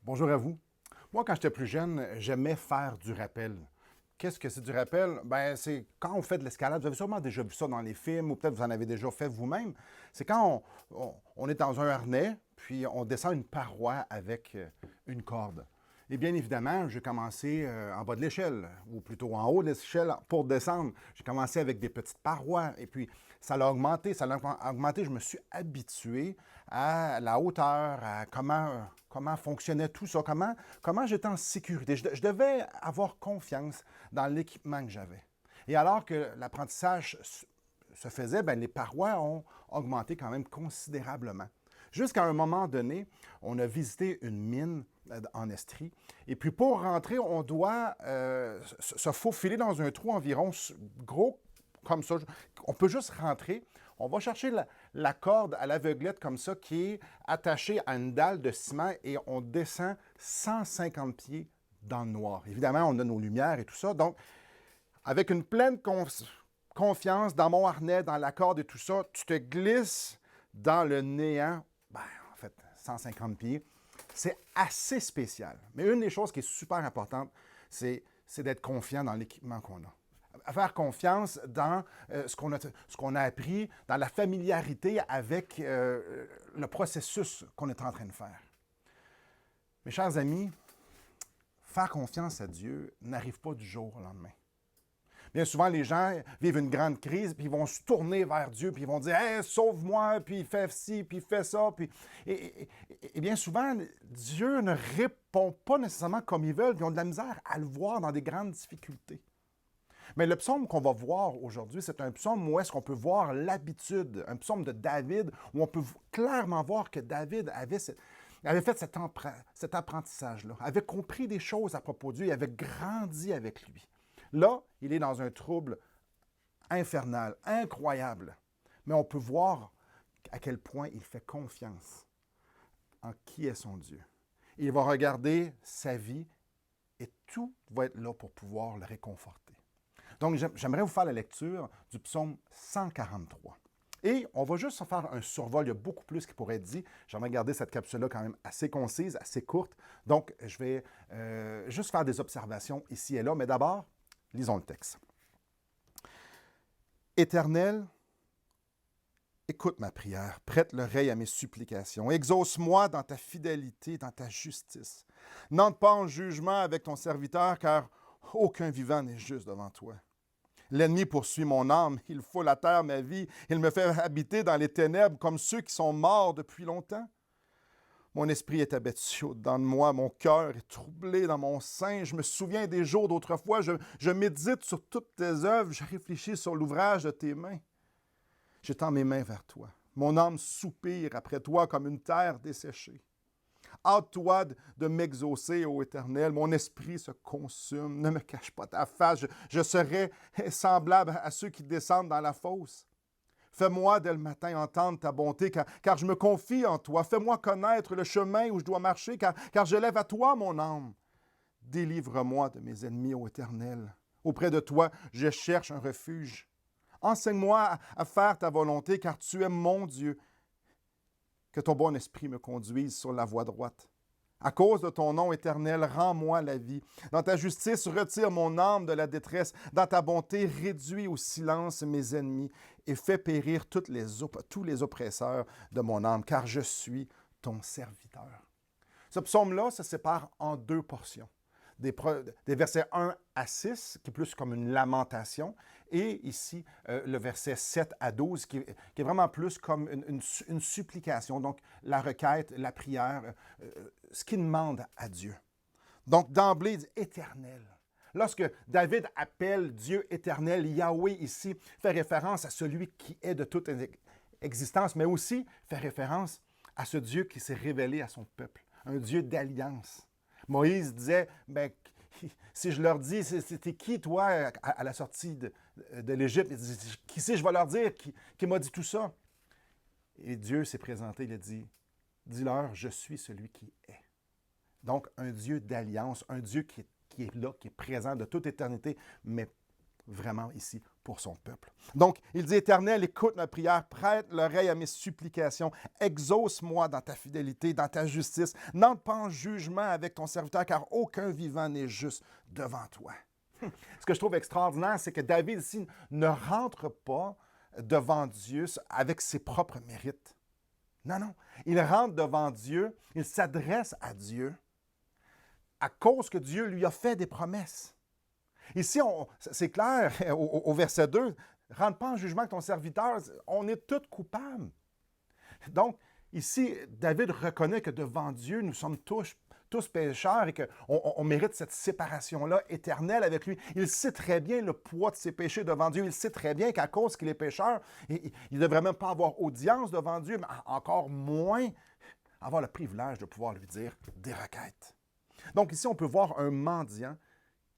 Bonjour à vous. Moi, quand j'étais plus jeune, j'aimais faire du rappel. Qu'est-ce que c'est du rappel? Ben, c'est quand on fait de l'escalade. Vous avez sûrement déjà vu ça dans les films ou peut-être vous en avez déjà fait vous-même. C'est quand on est dans un harnais, puis on descend une paroi avec une corde. Et bien évidemment, j'ai commencé en bas de l'échelle, ou plutôt en haut de l'échelle pour descendre. J'ai commencé avec des petites parois, et puis ça l'a augmenté. Je me suis habitué à la hauteur, à comment fonctionnait tout ça, comment j'étais en sécurité. Je devais avoir confiance dans l'équipement que j'avais. Et alors que l'apprentissage se faisait, bien, les parois ont augmenté quand même considérablement. Jusqu'à un moment donné, on a visité une mine en Estrie. Et puis pour rentrer, on doit se faufiler dans un trou environ gros comme ça. On peut juste rentrer. On va chercher la corde à l'aveuglette comme ça qui est attachée à une dalle de ciment et on descend 150 pieds dans le noir. Évidemment, on a nos lumières et tout ça. Donc, avec une pleine confiance dans mon harnais, dans la corde et tout ça, tu te glisses dans le néant, ben, en fait, 150 pieds. C'est assez spécial. Mais une des choses qui est super importante, c'est d'être confiant dans l'équipement qu'on a. Faire confiance dans ce qu'on a appris, dans la familiarité avec le processus qu'on est en train de faire. Mes chers amis, faire confiance à Dieu n'arrive pas du jour au lendemain. Bien souvent, les gens vivent une grande crise, puis ils vont se tourner vers Dieu, puis ils vont dire hey, sauve-moi, puis fais ci, puis fais ça. Puis... Et bien souvent, Dieu ne répond pas nécessairement comme ils veulent, puis ils ont de la misère à le voir dans des grandes difficultés. Mais le psaume qu'on va voir aujourd'hui, c'est un psaume où est-ce qu'on peut voir l'habitude, un psaume de David, où on peut clairement voir que David avait fait cet apprentissage-là, avait compris des choses à propos de Dieu, il avait grandi avec lui. Là, il est dans un trouble infernal, incroyable. Mais on peut voir à quel point il fait confiance en qui est son Dieu. Il va regarder sa vie et tout va être là pour pouvoir le réconforter. Donc, j'aimerais vous faire la lecture du psaume 143. Et on va juste faire un survol, il y a beaucoup plus qui pourrait être dit. J'aimerais garder cette capsule-là quand même assez concise, assez courte. Donc, je vais juste faire des observations ici et là. Mais d'abord, lisons le texte. Éternel, écoute ma prière, prête l'oreille à mes supplications. Exauce-moi dans ta fidélité, dans ta justice. N'entre pas en jugement avec ton serviteur, car aucun vivant n'est juste devant toi. L'ennemi poursuit mon âme, il foule à terre ma vie, il me fait habiter dans les ténèbres comme ceux qui sont morts depuis longtemps. Mon esprit est abattu au-dedans de moi, mon cœur est troublé dans mon sein. Je me souviens des jours d'autrefois, je médite sur toutes tes œuvres, je réfléchis sur l'ouvrage de tes mains. J'étends mes mains vers toi. Mon âme soupire après toi comme une terre desséchée. Hâte-toi de m'exaucer, ô Éternel. Mon esprit se consume. Ne me cache pas ta face. Je serai semblable à ceux qui descendent dans la fosse. Fais-moi dès le matin entendre ta bonté, car je me confie en toi. Fais-moi connaître le chemin où je dois marcher, car je lève à toi mon âme. Délivre-moi de mes ennemis, ô Éternel. Auprès de toi, je cherche un refuge. Enseigne-moi à faire ta volonté, car tu es mon Dieu. Que ton bon esprit me conduise sur la voie droite. À cause de ton nom éternel, rends-moi la vie. Dans ta justice, retire mon âme de la détresse. Dans ta bonté, réduis au silence mes ennemis et fais périr tous les oppresseurs de mon âme, car je suis ton serviteur. Ce psaume-là se sépare en deux portions. Des versets 1 à 6, qui est plus comme une lamentation, et ici, le verset 7 à 12, qui est vraiment plus comme une supplication, donc la requête, la prière, ce qu'il demande à Dieu. Donc, d'emblée, il dit éternel. Lorsque David appelle Dieu éternel, Yahweh ici fait référence à celui qui est de toute existence, mais aussi fait référence à ce Dieu qui s'est révélé à son peuple, un Dieu d'alliance. Moïse disait, ben, si je leur dis, c'était qui toi à la sortie de l'Égypte? Il dit, qui c'est, je vais leur dire, qui m'a dit tout ça? Et Dieu s'est présenté, il a dit, dis-leur, je suis celui qui est. Donc, un Dieu d'alliance, un Dieu qui est là, qui est présent de toute éternité, mais vraiment ici pour son peuple. Donc, il dit, Éternel, écoute ma prière, prête l'oreille à mes supplications, exauce-moi dans ta fidélité, dans ta justice, n'entre pas en jugement avec ton serviteur, car aucun vivant n'est juste devant toi. Ce que je trouve extraordinaire, c'est que David ici ne rentre pas devant Dieu avec ses propres mérites. Non, non. Il rentre devant Dieu, il s'adresse à Dieu à cause que Dieu lui a fait des promesses. Ici, c'est clair, au verset 2, « Rentre pas en jugement avec ton serviteur, on est tous coupables. » Donc, ici, David reconnaît que devant Dieu, nous sommes tous pécheurs et qu'on mérite cette séparation-là éternelle avec lui. Il sait très bien le poids de ses péchés devant Dieu. Il sait très bien qu'à cause qu'il est pécheur, il ne devrait même pas avoir audience devant Dieu, mais encore moins avoir le privilège de pouvoir lui dire des requêtes. Donc ici, on peut voir un mendiant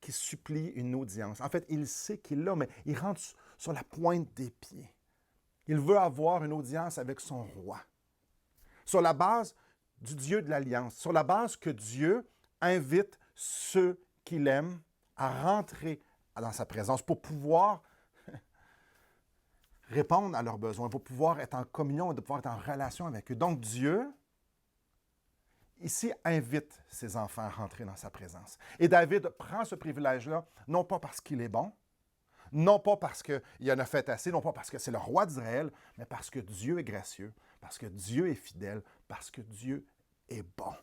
qui supplie une audience. En fait, il sait qu'il l'a, mais il rentre sur la pointe des pieds. Il veut avoir une audience avec son roi. Sur la base du Dieu de l'Alliance, sur la base que Dieu invite ceux qu'il aime à rentrer dans sa présence pour pouvoir répondre à leurs besoins, pour pouvoir être en communion, de pouvoir être en relation avec eux. Donc Dieu, ici, invite ses enfants à rentrer dans sa présence. Et David prend ce privilège-là, non pas parce qu'il est bon, non pas parce qu'il en a fait assez, non pas parce que c'est le roi d'Israël, mais parce que Dieu est gracieux, parce que Dieu est fidèle, parce que Dieu est bon.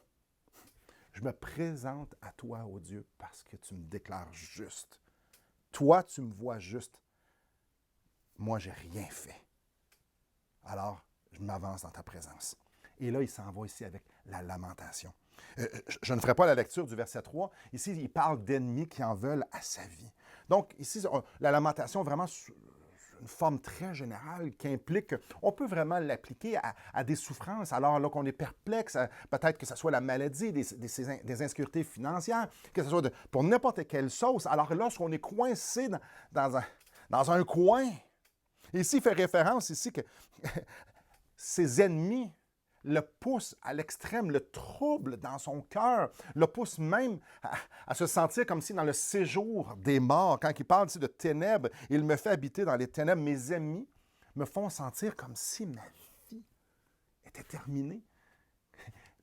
Je me présente à toi, ô Dieu, parce que tu me déclares juste. Toi, tu me vois juste. Moi, je n'ai rien fait. Alors, je m'avance dans ta présence. Et là, il s'en va ici avec la lamentation. Je ne ferai pas la lecture du verset 3. Ici, il parle d'ennemis qui en veulent à sa vie. Donc, ici, la lamentation, vraiment, une forme très générale qui implique qu'on peut vraiment l'appliquer à des souffrances, alors là qu'on est perplexe, peut-être que ce soit la maladie, des insécurités financières, que ce soit pour n'importe quelle sauce. Alors lorsqu'on est coincé dans un coin, ici, il fait référence ici que ses ennemis le poussent à l'extrême, le trouble dans son cœur, le pousse même à se sentir comme si dans le séjour des morts. Quand il parle ici de ténèbres, il me fait habiter dans les ténèbres. Mes ennemis me font sentir comme si ma vie était terminée.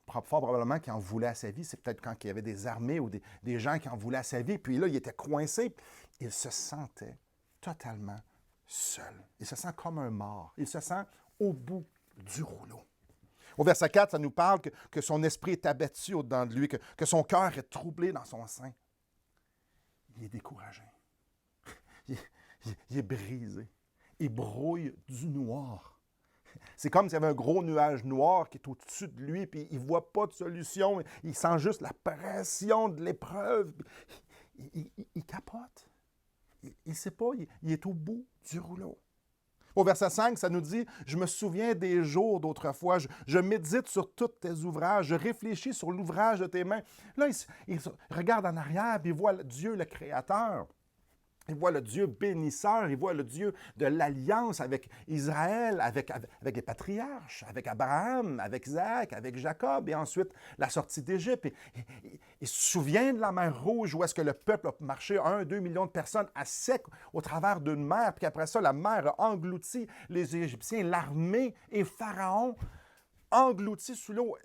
Fort probablement qu'il en voulait à sa vie. C'est peut-être quand il y avait des armées ou des gens qui en voulaient à sa vie. Puis là, il était coincé. Il se sentait totalement seul. Il se sent comme un mort. Il se sent au bout du rouleau. Au verset 4, ça nous parle que son esprit est abattu au-dedans de lui, que son cœur est troublé dans son sein. Il est découragé. Il est brisé. Il brouille du noir. C'est comme s'il y avait un gros nuage noir qui est au-dessus de lui, puis il ne voit pas de solution. Il sent juste la pression de l'épreuve. Il capote. Il ne sait pas, il est au bout du rouleau. Au verset 5, ça nous dit « Je me souviens des jours d'autrefois, je médite sur tous tes ouvrages, je réfléchis sur l'ouvrage de tes mains. » Là, il regarde en arrière, puis il voit Dieu le Créateur. Il voit le Dieu bénisseur, il voit le Dieu de l'alliance avec Israël, avec les patriarches, avec Abraham, avec Isaac, avec Jacob, et ensuite la sortie d'Égypte. Il se souvient de la mer Rouge, où est-ce que le peuple a marché 1-2 millions de personnes à sec au travers d'une mer, puis après ça, la mer a englouti les Égyptiens, l'armée et Pharaon engloutis sous l'eau.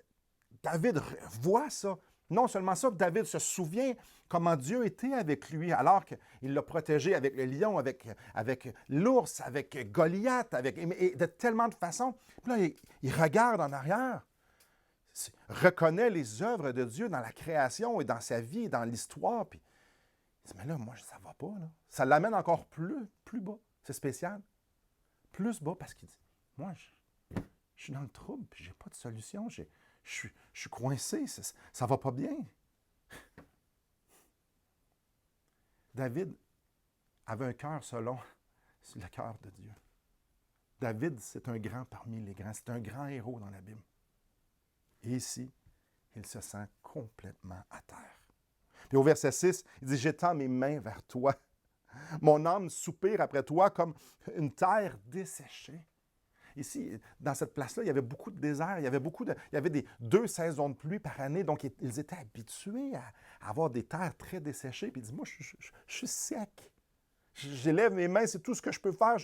David voit ça. Non seulement ça, David se souvient comment Dieu était avec lui alors qu'il l'a protégé avec le lion, avec l'ours, avec Goliath, et de tellement de façons. Puis là, il regarde en arrière, reconnaît les œuvres de Dieu dans la création et dans sa vie, dans l'histoire. Puis il dit, mais là, moi, ça ne va pas. Là. Ça l'amène encore plus bas. C'est spécial. Plus bas parce qu'il dit, moi, je suis dans le trouble, puis je n'ai pas de solution. Je suis coincé, ça ne va pas bien. David avait un cœur selon le cœur de Dieu. David, c'est un grand parmi les grands. C'est un grand héros dans la Bible. Et ici, il se sent complètement à terre. Puis au verset 6, il dit « J'étends mes mains vers toi. Mon âme soupire après toi comme une terre desséchée. » Ici, dans cette place-là, il y avait beaucoup de désert, il y avait 2 saisons de pluie par année, donc ils étaient habitués à avoir des terres très desséchées. Puis il dit, moi, je suis sec, J'élève mes mains, c'est tout ce que je peux faire.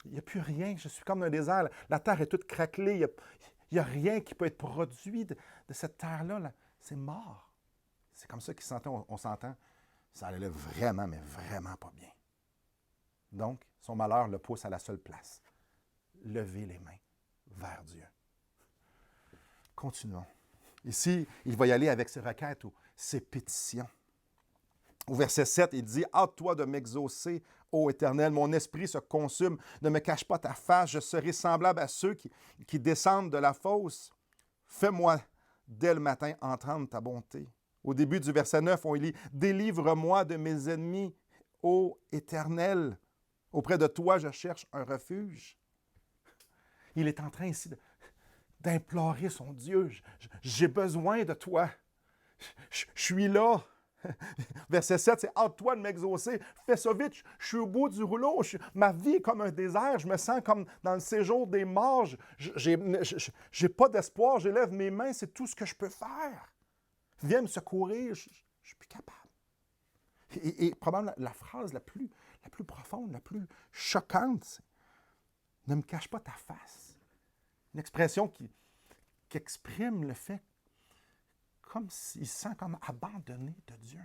Il n'y a plus rien, je suis comme dans un désert. La terre est toute craquelée, il n'y a rien qui peut être produit de cette terre-là. Là. C'est mort. C'est comme ça qu'il s'entend, on s'entend. Ça allait vraiment, mais vraiment pas bien. Donc, son malheur le pousse à la seule place. Lever les mains vers Dieu. Continuons. Ici, il va y aller avec ses requêtes ou ses pétitions. Au verset 7, il dit « Hâte-toi de m'exaucer, ô Éternel, mon esprit se consume, ne me cache pas ta face, je serai semblable à ceux qui descendent de la fosse. Fais-moi dès le matin entendre ta bonté. » Au début du verset 9, on lit « Délivre-moi de mes ennemis, ô Éternel. Auprès de toi, je cherche un refuge. » Il est en train ici d'implorer son Dieu. J'ai besoin de toi. Je suis là. Verset 7, c'est « Hâte-toi de m'exaucer. Fais ça vite. Je suis au bout du rouleau. Ma vie est comme un désert. Je me sens comme dans le séjour des morts. Je n'ai pas d'espoir. J'élève mes mains. C'est tout ce que je peux faire. Viens me secourir. Je ne suis plus capable. » Et probablement la phrase la plus profonde, la plus choquante, c'est « Ne me cache pas ta face. » Une expression qui exprime le fait comme s'il se sent comme abandonné de Dieu.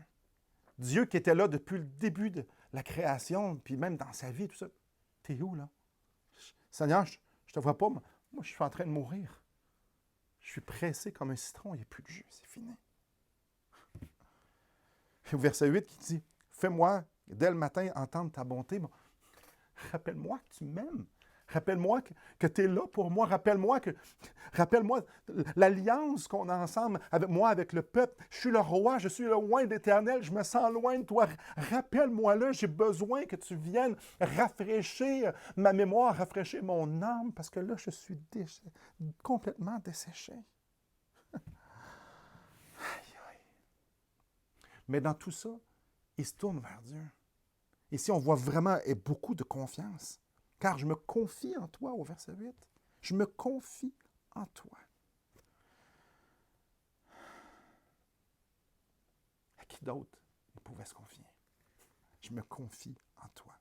Dieu qui était là depuis le début de la création, puis même dans sa vie, tout ça. T'es où, là? Seigneur, je ne te vois pas. Moi, je suis en train de mourir. Je suis pressé comme un citron. Il n'y a plus de jus. C'est fini. Puis au verset 8, qui dit « Fais-moi, dès le matin, entendre ta bonté. Bon, rappelle-moi que tu m'aimes. Rappelle-moi que tu es là pour moi. Rappelle-moi l'alliance qu'on a ensemble avec moi, avec le peuple. Je suis le roi, je suis le loin d'Éternel, je me sens loin de toi. Rappelle-moi-le, j'ai besoin que tu viennes rafraîchir ma mémoire, rafraîchir mon âme, parce que là, je suis complètement desséché. Aïe, aïe. Mais dans tout ça, il se tourne vers Dieu. Ici, on voit vraiment beaucoup de confiance. Car je me confie en toi, au verset 8. Je me confie en toi. À qui d'autre il pouvait se confier? Je me confie en toi.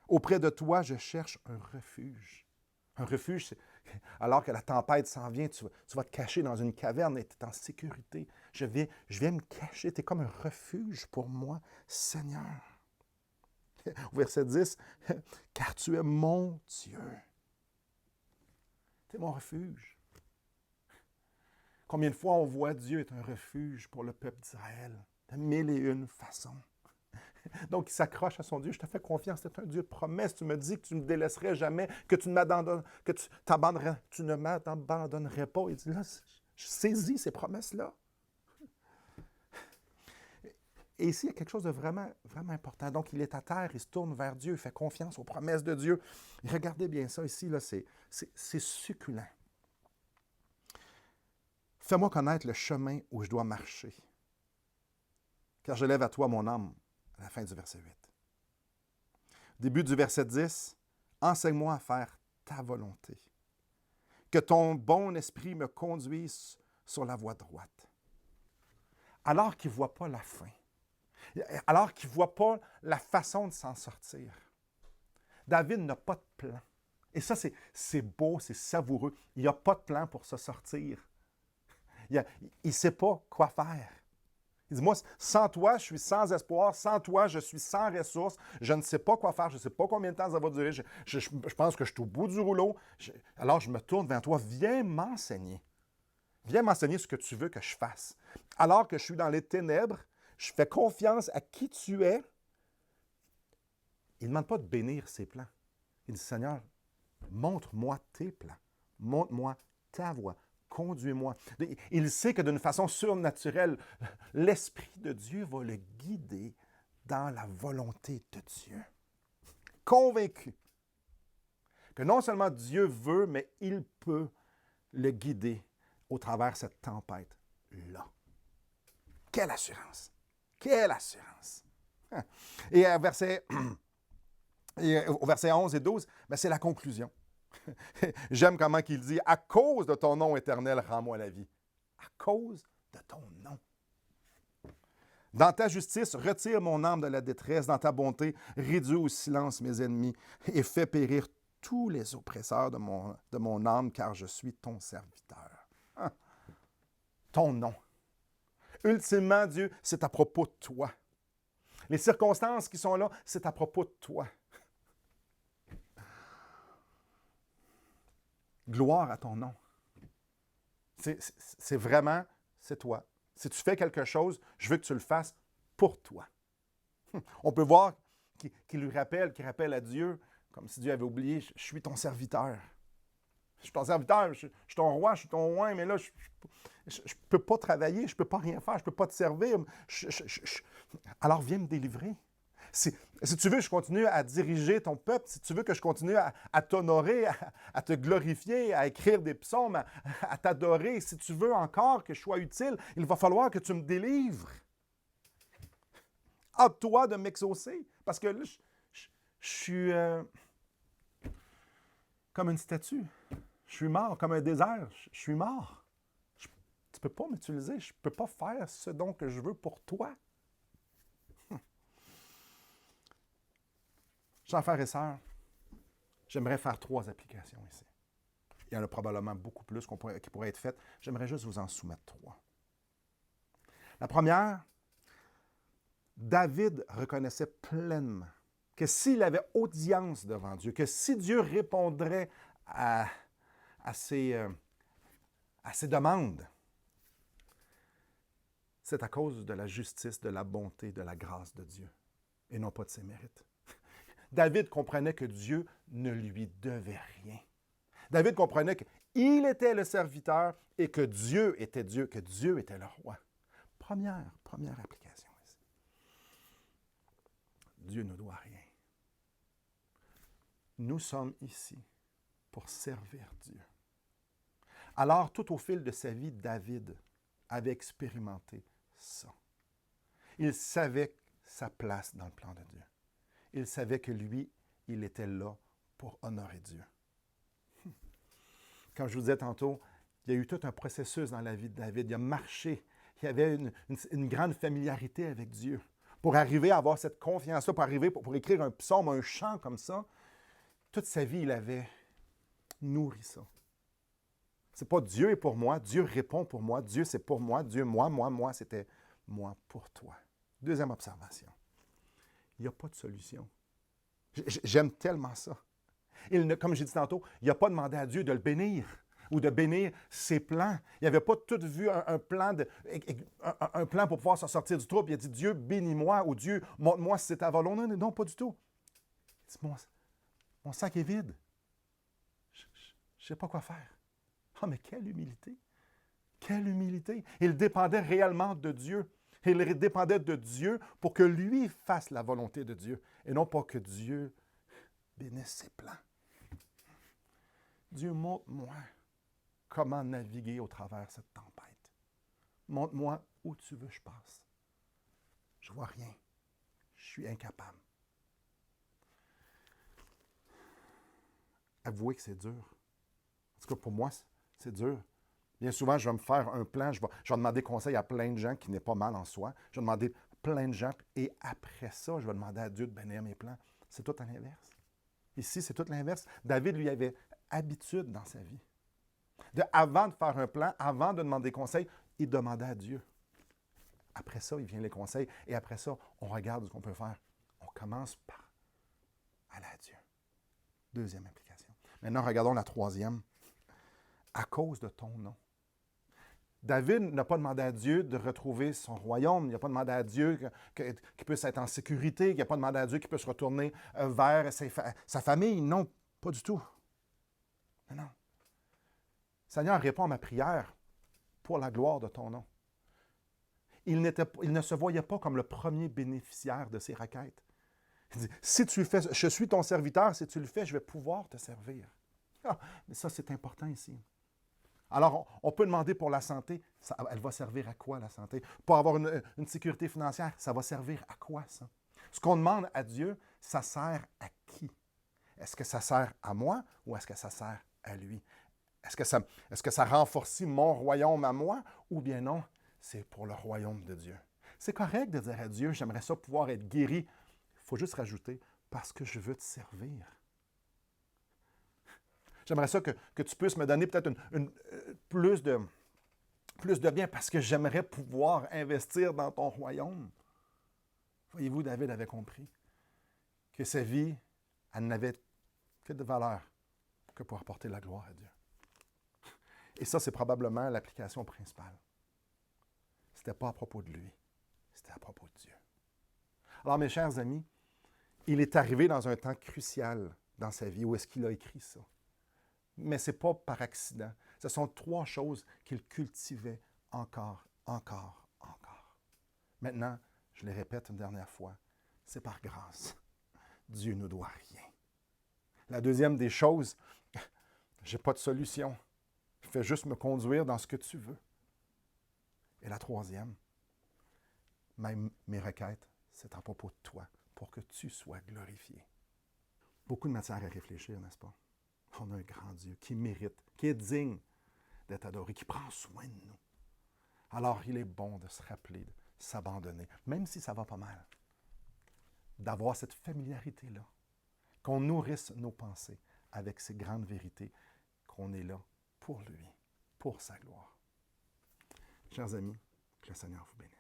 Auprès de toi, je cherche un refuge. Un refuge, c'est alors que la tempête s'en vient, tu vas te cacher dans une caverne et tu es en sécurité. Je viens me cacher. Tu es comme un refuge pour moi, Seigneur. Au verset 10, « Car tu es mon Dieu. » Tu es mon refuge. Combien de fois on voit Dieu est un refuge pour le peuple d'Israël? De mille et une façons. Donc, il s'accroche à son Dieu. Je te fais confiance, c'est un Dieu de promesse. Tu me dis que tu ne me délaisserais jamais, que tu ne m'abandonnerais pas. Il dit là, je saisis ces promesses-là. Et ici, il y a quelque chose de vraiment, vraiment important. Donc, il est à terre, il se tourne vers Dieu, il fait confiance aux promesses de Dieu. Et regardez bien ça ici, là, c'est succulent. Fais-moi connaître le chemin où je dois marcher, car je lève à toi mon âme, à la fin du verset 8. Début du verset 10, enseigne-moi à faire ta volonté. Que ton bon esprit me conduise sur la voie droite. Alors qu'il ne voit pas la fin. Alors qu'il ne voit pas la façon de s'en sortir. David n'a pas de plan. Et ça, c'est beau, c'est savoureux. Il n'y a pas de plan pour se sortir. Il ne sait pas quoi faire. Il dit, moi, sans toi, je suis sans espoir. Sans toi, je suis sans ressources. Je ne sais pas quoi faire. Je ne sais pas combien de temps ça va durer. Je pense que je suis au bout du rouleau. Alors, je me tourne vers toi. Viens m'enseigner. Viens m'enseigner ce que tu veux que je fasse. Alors que je suis dans les ténèbres, je fais confiance à qui tu es. Il ne demande pas de bénir ses plans. Il dit, Seigneur, montre-moi tes plans. Montre-moi ta voie. Conduis-moi. Il sait que d'une façon surnaturelle, l'Esprit de Dieu va le guider dans la volonté de Dieu. Convaincu que non seulement Dieu veut, mais il peut le guider au travers de cette tempête-là. Quelle assurance! Quelle assurance! Et au verset 11 et 12, c'est la conclusion. J'aime comment il dit « À cause de ton nom éternel, rends-moi la vie. » À cause de ton nom. Dans ta justice, retire mon âme de la détresse. Dans ta bonté, réduis au silence mes ennemis et fais périr tous les oppresseurs de mon âme, car je suis ton serviteur. Hein? Ton nom. Ultimement, Dieu, c'est à propos de toi. Les circonstances qui sont là, c'est à propos de toi. Gloire à ton nom. C'est vraiment, c'est toi. Si tu fais quelque chose, je veux que tu le fasses pour toi. On peut voir qu'il rappelle à Dieu, comme si Dieu avait oublié, je suis ton serviteur. Je suis ton serviteur, je suis ton roi, je suis ton roi, mais là, je ne peux pas travailler, je ne peux pas rien faire, je ne peux pas te servir. Alors viens me délivrer. Si tu veux que je continue à diriger ton peuple, si tu veux que je continue à t'honorer, à te glorifier, à écrire des psaumes, à t'adorer, si tu veux encore que je sois utile, il va falloir que tu me délivres. Hâte-toi de m'exaucer, parce que là, je suis comme une statue. Je suis mort, comme un désert. Je suis mort. Tu ne peux pas m'utiliser. Je ne peux pas faire ce dont que je veux pour toi. Chers frères et sœurs, j'aimerais faire 3 applications ici. Il y en a probablement beaucoup plus qui pourraient être faites. J'aimerais juste vous en soumettre 3. La première, David reconnaissait pleinement que s'il avait audience devant Dieu, que si Dieu répondrait à ses demandes, c'est à cause de la justice, de la bonté, de la grâce de Dieu, et non pas de ses mérites. David comprenait que Dieu ne lui devait rien. David comprenait qu'il était le serviteur et que Dieu était Dieu, que Dieu était le roi. Première application ici. Dieu ne doit rien. Nous sommes ici pour servir Dieu. Alors, tout au fil de sa vie, David avait expérimenté ça. Il savait sa place dans le plan de Dieu. Il savait que lui, il était là pour honorer Dieu. Comme je vous disais tantôt, il y a eu tout un processus dans la vie de David. Il a marché. Il y avait une grande familiarité avec Dieu. Pour arriver à avoir cette confiance-là, pour arriver pour écrire un psaume, un chant comme ça, toute sa vie, il avait nourri ça. C'est pas Dieu est pour moi, Dieu répond pour moi, Dieu c'est pour moi, Dieu moi, c'était moi pour toi. Deuxième observation. Il n'y a pas de solution. J'aime tellement ça. Comme j'ai dit tantôt, il n'a pas demandé à Dieu de le bénir ou de bénir ses plans. Il n'avait pas tout vu un plan pour pouvoir s'en sortir du trouble. Il a dit, Dieu, bénis-moi ou Dieu, montre-moi si c'est ta volonté. Non, pas du tout. Il dit, mon sac est vide. Je ne sais pas quoi faire. Ah, mais quelle humilité! Quelle humilité! Il dépendait réellement de Dieu. Il dépendait de Dieu pour que lui fasse la volonté de Dieu et non pas que Dieu bénisse ses plans. Dieu, montre-moi comment naviguer au travers cette tempête. Montre-moi où tu veux que je passe. Je ne vois rien. Je suis incapable. Avouez que c'est dur. En tout cas, pour moi, c'est dur. Bien souvent, je vais me faire un plan, je vais demander conseil à plein de gens qui n'est pas mal en soi. Je vais demander plein de gens et après ça, je vais demander à Dieu de bénir mes plans. C'est tout à l'inverse. Ici, c'est tout l'inverse. David, lui, avait habitude dans sa vie. Avant de faire un plan, avant de demander conseil, il demandait à Dieu. Après ça, il vient les conseils et après ça, on regarde ce qu'on peut faire. On commence par aller à Dieu. Deuxième implication. Maintenant, regardons la troisième. À cause de ton nom. David n'a pas demandé à Dieu de retrouver son royaume. Il n'a pas demandé à Dieu qu'il puisse être en sécurité. Il n'a pas demandé à Dieu qu'il puisse retourner vers sa famille. Non, pas du tout. Non. Seigneur, réponds à ma prière pour la gloire de ton nom. Il ne se voyait pas comme le premier bénéficiaire de ses requêtes. Il dit, si tu le fais, je suis ton serviteur, si tu le fais, je vais pouvoir te servir. Ah, mais ça, c'est important ici. Alors, on peut demander pour la santé, elle va servir à quoi la santé? Pour avoir une sécurité financière, ça va servir à quoi ça? Ce qu'on demande à Dieu, ça sert à qui? Est-ce que ça sert à moi ou est-ce que ça sert à lui? Est-ce que ça renforce mon royaume à moi ou bien non? C'est pour le royaume de Dieu. C'est correct de dire à Dieu, j'aimerais ça pouvoir être guéri. Il faut juste rajouter, parce que je veux te servir. J'aimerais ça que tu puisses me donner peut-être plus de bien parce que j'aimerais pouvoir investir dans ton royaume. Voyez-vous, David avait compris que sa vie, elle n'avait que de valeur que pour apporter la gloire à Dieu. Et ça, c'est probablement l'application principale. Ce n'était pas à propos de lui, c'était à propos de Dieu. Alors, mes chers amis, il est arrivé dans un temps crucial dans sa vie où est-ce qu'il a écrit ça. Mais ce n'est pas par accident. Ce sont 3 choses qu'il cultivait encore. Maintenant, je les répète une dernière fois, c'est par grâce. Dieu ne nous doit rien. La deuxième des choses, je n'ai pas de solution. Fais juste me conduire dans ce que tu veux. Et la troisième, même mes requêtes, c'est à propos de toi, pour que tu sois glorifié. Beaucoup de matière à réfléchir, n'est-ce pas? On a un grand Dieu qui mérite, qui est digne d'être adoré, qui prend soin de nous. Alors, il est bon de se rappeler, de s'abandonner, même si ça va pas mal, d'avoir cette familiarité-là, qu'on nourrisse nos pensées avec ces grandes vérités, qu'on est là pour lui, pour sa gloire. Chers amis, que le Seigneur vous bénisse.